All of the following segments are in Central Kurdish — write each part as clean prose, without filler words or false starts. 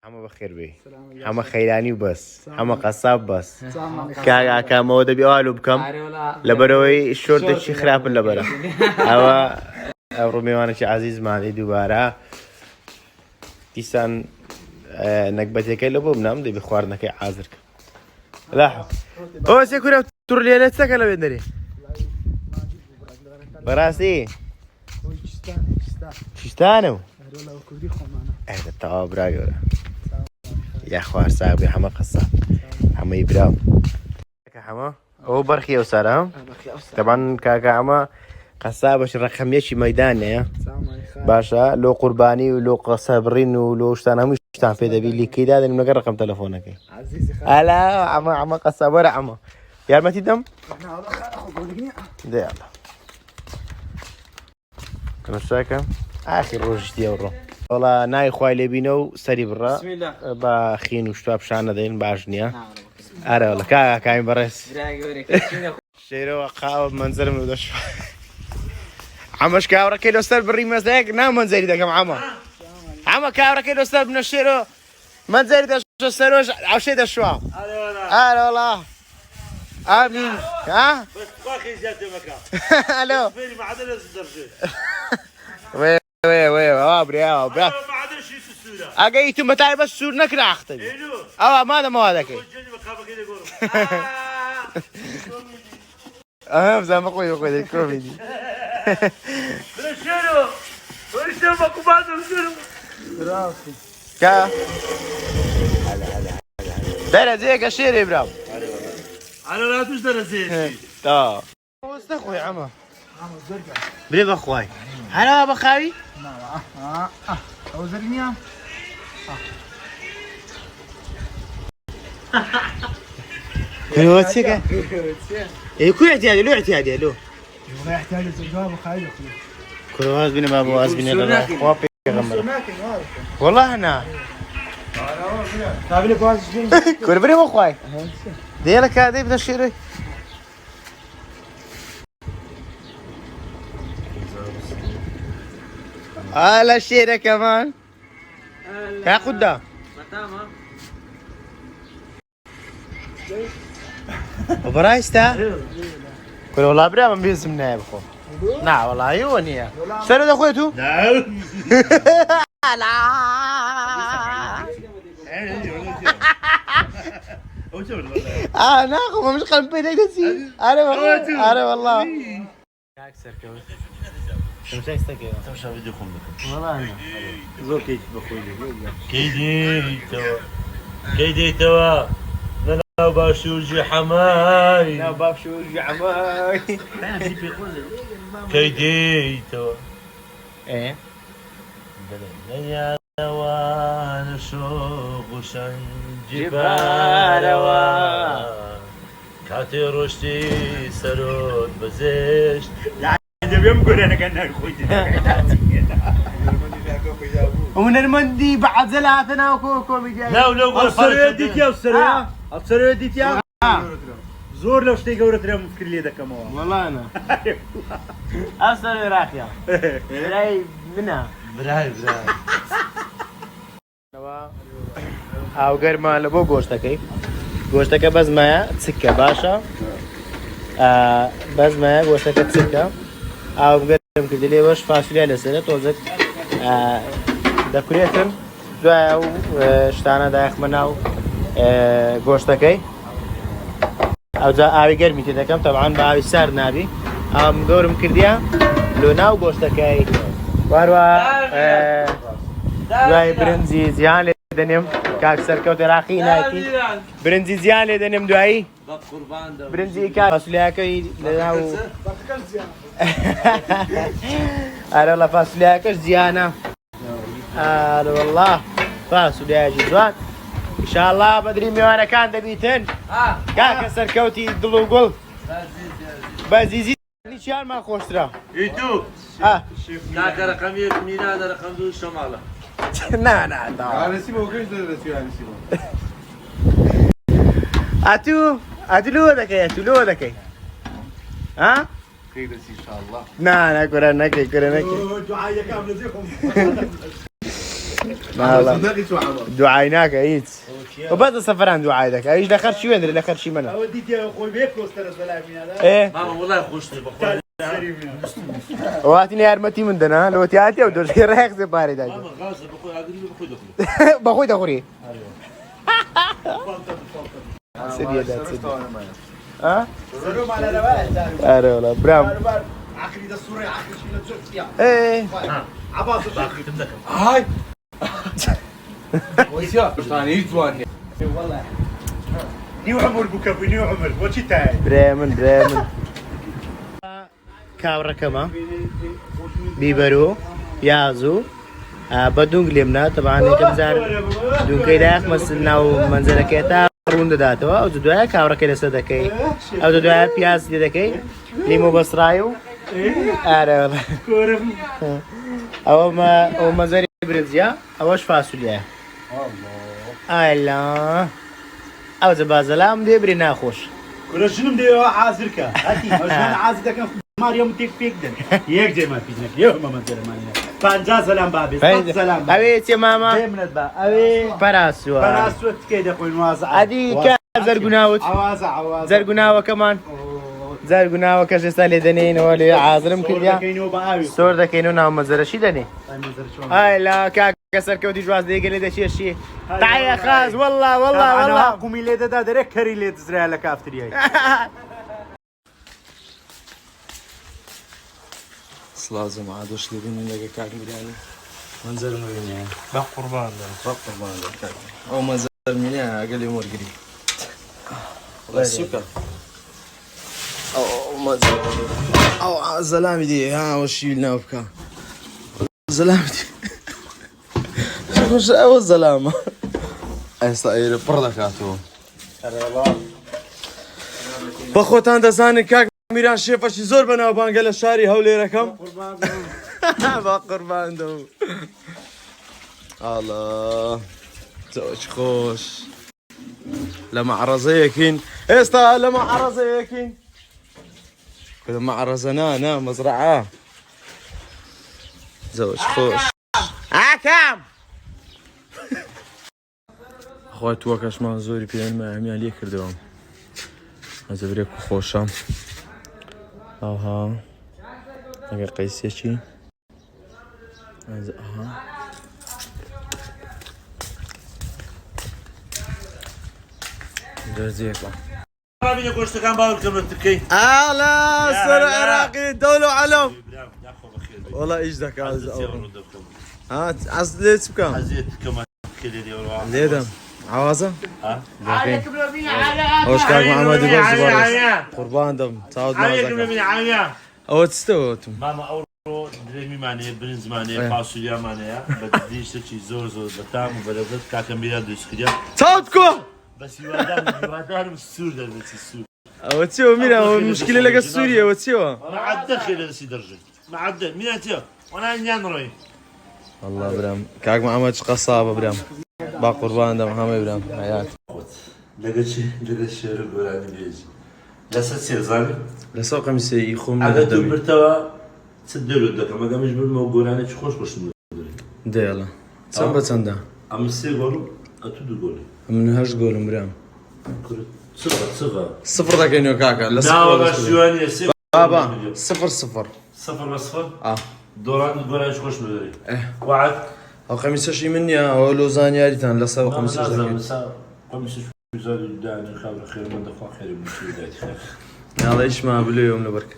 همه بخیر بی همه خیرانی و بس همه قصاب بس که مواد بیالو بکم لبروی شورت چی خراب لبرا او رومیوانش عزیز مالی دوباره دیسان نکبتی که لبو بنام دی بخوار نکی عازر کم لاحظ او سیکوره تورلیالت سکلا بندری براسي چیستانو هذا الطعام برايو يا خوار صاحبي حما قصة حما يبراو حما هو برخي وسلام طبعا كاكا حما قصابش رقم يشي ميدان يا باشا لو قرباني ولو صابرين ولو شتان هم شتان في دبي اللي كده هذا من رقم تلفونك عزيزي هلا عما قصاب ولا عما يا ما تدم ده يلا كنا ساكن آخر روز ديورو والله ناي خوای لبینو سری برا با خین و شتاب شانه دین باجنیا آره والله کایم برس شیرو قاو منظر مودش عمش كاورا كيلو استر بالريماس داك نام منزلي داك عما كاورا كيلو استر من الشيرو منزلي داك السروج عشي دا شوا آره والله امين ها بس باقي زاد مكان الو فيني ما عاد الدرجه وي بريا ما عاد شيء السوره اجيتو متاعي بس سور نكره اختي ماذا ما هذاك زي ما اخوي الكوميدي شنو وش ما كبار شنو راسي كا هلا زيك شيري برافو انا لا تقدر زين تا وسط اخوي عمو بريف اخوي هلا بخاوي او زرنيا هو تسيكا ايه كل اعتيادي له اعتيادي له ما يحتاج جواب خايف كل واحد بيني ما ابو بيني الله وابي والله انا قابل كواس كل بريف اخوي ديالك هذه بدنا شيري على الشيرة كمان يا قدام وبرايستا كل والله برا من بيزمنا يا بخو نعم والله عيوني اشتروا ده اخويتو نعم لا ناخذ مش قلب بيدك تسي انا والله اكثر كمان مش هيستكي مش بدي اخم والله انا زور كيف بخوي كيدي توا لا باشوجي حماي لا باشوجي حماي كيدي توا ايه يا وانا شوق شن جبالوا كاتي رشتي سرود بزشت بيوم قول انا كان اخوي ومن المندي بعد زلاتنا وكوميديا لا افسر ديت يا افسر ديت يا زور لو شتي قورت رم فكر لي دك مو والله انا افسر راخيا براي منها براي او گرما لبو گوشتك بس ما تسكه باشا بس ما گوشتك تسكه او گرم كدلي باش فاصله لسنه توزك دكوريتن دو شتانه داخ مناو گوشتكي او جا اوي گرمي تدكم طبعا باوي سار نابي ام دورم كرديا لو ناو گوشتكي واروا داي برنزي زيان دنيم كاك سركوت راقي نايتي برنزي زيان دنيم دوائي برنزي كاك فاصله كي لناو أنا والله فاصلة كش زيانة أنا والله فاصلة جزوان إن شاء الله بدري ميوانا كان دبيتن كاك سركوتي دلو قل بزيزي نيشان ما خوش ترى يتو كاك رقم يتمينا هذا رقم دو الشمالة لا انا سيبو كيف درسي انا سيبو أتو لو ذكي ها كيف ان شاء الله نا كورا نكي دعايه كامله زيكم والله صدقني شو عمل دوعايناك عيد وبعد سفران دوعايدك ايش دخل شي وين دخل شي منه وديت يا اخوي بيك وستر الزلامين هذا ايه ماما والله خوشتي بخوي واتني ارمتي من دنا لو تياتي ودور ريخ زي باري داي ماما غازه بخوي اقري بخوي دخلي بخوي دخوري سيدي دات سيدي ها زروم على رواق اري والله برام عقلي ده السوري عقلي شيء لزوج فيها ايه عباس هاي ويسيا ثاني يجواني والله نيو عمر بوكابي نيو عمر وشي تاعي بريمن كاورا كما بيبرو يازو بدون قليمنا طبعا كم زار دون كيداخ مثلنا ومنزل كيتا روند داتو او دواء كاورا كده صدقي او دواء بياز دكي ليمو بصرايو اره كورم او ما زاري برنزيا اوش فاصوليا الله او زبازلام دي برينا خوش كل شنو بدي عازرك هاتي مش انا عازرك ماريوم تيك بيك دن يك جاي ما فينك يوم ما مدير ماني فانجا سلام بابي سلام بابي اويت يا ماما جيمنت با اوي براسو براسو كده خوي نوازع ادي زرقناوت عوازع زرقناوة كمان زرقناوة كاش سالي دنين ولي عازرم كليا كينو باوي صور ده كينو نام مزرشي دني هاي لا كاك كسر كودي جواز دي قال لي شي شي تعال يا خاز والله والله والله قومي لي ده درك كري لي تزرع لك افتري لازم عادوش لي بين لقى كاك مليان منزل مليان بقربان قربان كاك او منزل مليان قال لي مور قريب والله السكر او منزل او زلامي دي ها وش يلنا بكا زلامي دي شوف او الزلامه اي بردكاتو بخوتان دزاني كاك میران شێفەشی زۆر بەناوبانگە لە شاری هەولێرەکەم با قوربان دەم ئاڵا زۆر خۆش لە مەعرەزەیەکین ئێستا لە مەعرەزەیەکین لە مەعرەزە نا مەزرعە زۆر خۆش ئاکەم خۆی تووەکەشمان زۆری پێیانمە هەمیان لێ کردەوە ئەزە برێک و خۆشە آها اگر قیسیه چی؟ از آها درزیه کن بابي قشت كان باور كم تكي اهلا سر عراقي دولة علم والله ايش ذاك عايز ها عايز ليش بكم حزيت كمان كده دي والله ليدم عوازة ها عليكم هوش كاك محمد يقول قربان دم تعود عليكم معك من عيا او تستوتم ماما اورو دريمي ماني برنز ماني فاصوليا ماني بديش شي زور بتام وبلغت كاكا ميرا دوس كده تعودكم بس يوادار السور ده بس السور او تسيو ميرا المشكلة لقى سوريا وتسيو مع الدخل سي درجة مع الدخل مين انت وانا نروي والله برام كاك محمد قصابة برام با قربان دم همه برام حياتي لقيت شي رجل عندي بيجي لا سير زاني لسوق مسي يخوم على برتوا تسدلوا دك ما قامش بالموقول انا خوش دي يلا صنبا صندا ام سي قول اتو قول من هاش قول برام صفر صفر ذاك انه كاكا لا لا والله صفر شواني سي بابا صفر صفر صفر دوران قول ايش خوش مدري ايه وعد او خميس شي مني او لوزان ياريتان لا سوق خميس قميص زاد داني خبر خير من دفع خير من شي دايت خير يلا ايش ما بلو يوم لبرك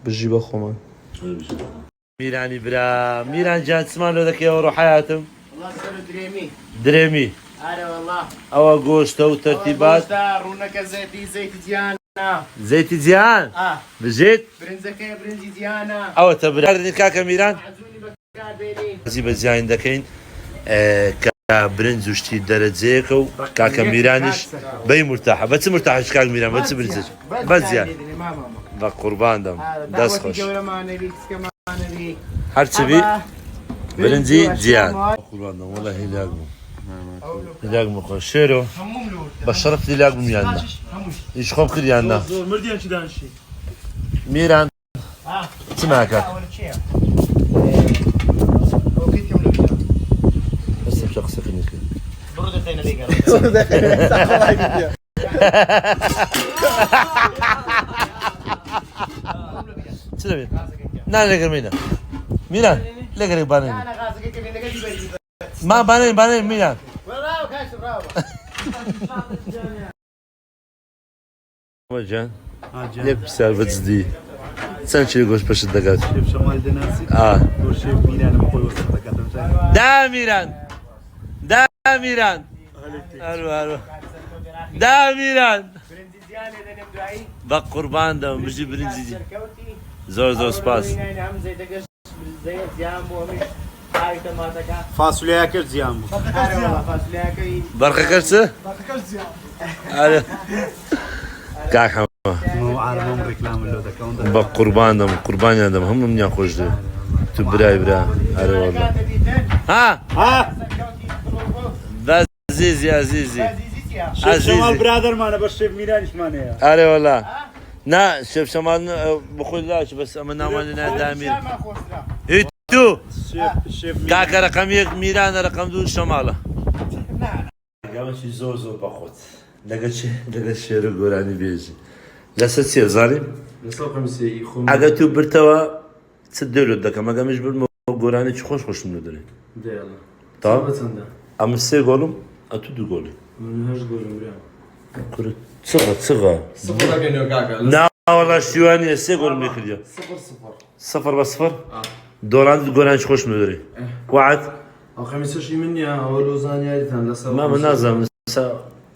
بجيب اخو ميراني برا ميران جان تسمعنا ذاك يورو حياتهم والله صار دريمي انا والله او غوشتو ترتيبات رونك زيت ديانا زيت زيان بزيت برنزكي برنزي ديانا او تبرد كاكا ميران عزوني بكار بيني زي زين دكين برنز وشتي درجيك وكاكا ميرانش بي مرتاحه بس مرتاحش كاكا ميران بس برنزش بس زين بقربان دم داس خوش هرتبي برنزي زيان قربان دم والله هلاقمو خوش شيرو بشرفت هلاقمو يانا ايش خوب كل يانا مرديان شي دانشي ميران سمعك چرا بید؟ نه لگر میدم میرن لگر بانه ما بانه میرن ما جان یک بسیار بزدی sen çiğ goş peşinde kaç. Şef Şamal Denasi. Ah. Dur şef Miran'ı koy olsun da kadın. Damiran. Damiran. Arva. Damiran. Bak kurban da bizi birinci. Zor spas. Fasulyeye kır ziyan bu. Barka karşı? Hadi. Kalk مو عالمهم ريكلام اللو ذاك وند. bak kurban adam هم من ياخذ tu bira hadi والله ha azizi Şef Şamal brother mane baş şef Miran işmane ya. hadi والله na şef Şamal بخلاش بس ama namalina damir tu Şef كاك رقم 1 ميران رقم 2 شماله قام شي زوزو باخذ لقى شيرو قراني بيجي لا ستي زاري اگه تو برتوا تدلو دك ما قامش بالقراني خوش ندري tamam ama size golüm atı du golü kuru sığa Sıfıra geliyor kanka. ne valla şu an size golüm yıkılıyor 0-0 dolan goran خوش ندري وعد الخميس شي مني اول وزان يا ريت ما منظم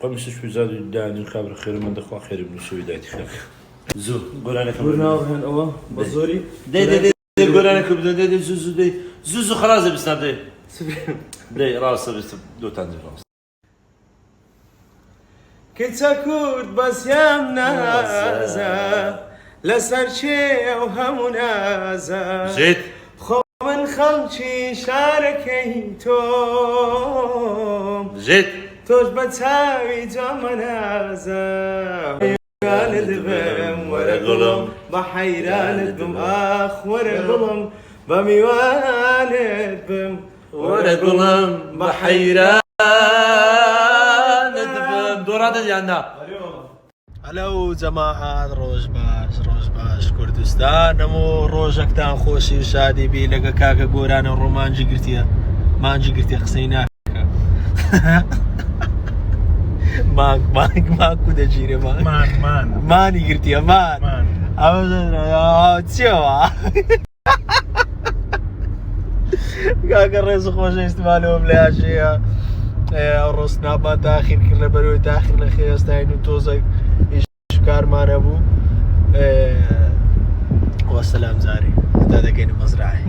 قمش شو زاد يعني الكاميرا خير من دخوا خير من شو بداية خير زو قول انا كم قلنا وين اول بزوري دي قول انا كم دي زوزو خلاص بس دي دي راسه بس دو تاني راس كنت كورد بس يا منازا لسر شي وهم نازا زيد من خلشي شاركيتهم زيد توش بتساوي جمنازا حيران البم ورا قلم بحيران البم اخ ورا قلم بميوان البم ورا قلم بحيران دورات الجنة هلو جماعة روج باش كردستان نمو روجك تان خوشي وشادي بي لقا كاكا قورانا رومانجي قرتيا مانجي قرتيا خسيناك ماك كودا جيري ماني قرتيا مان تشوى كاكا الرئيس خوشي استمالهم لاشياء الرسنا با تاخير كله بروي تاخير لخي استاينو توزك كار ما نبو والسلام زاري هذا كاين مزرعه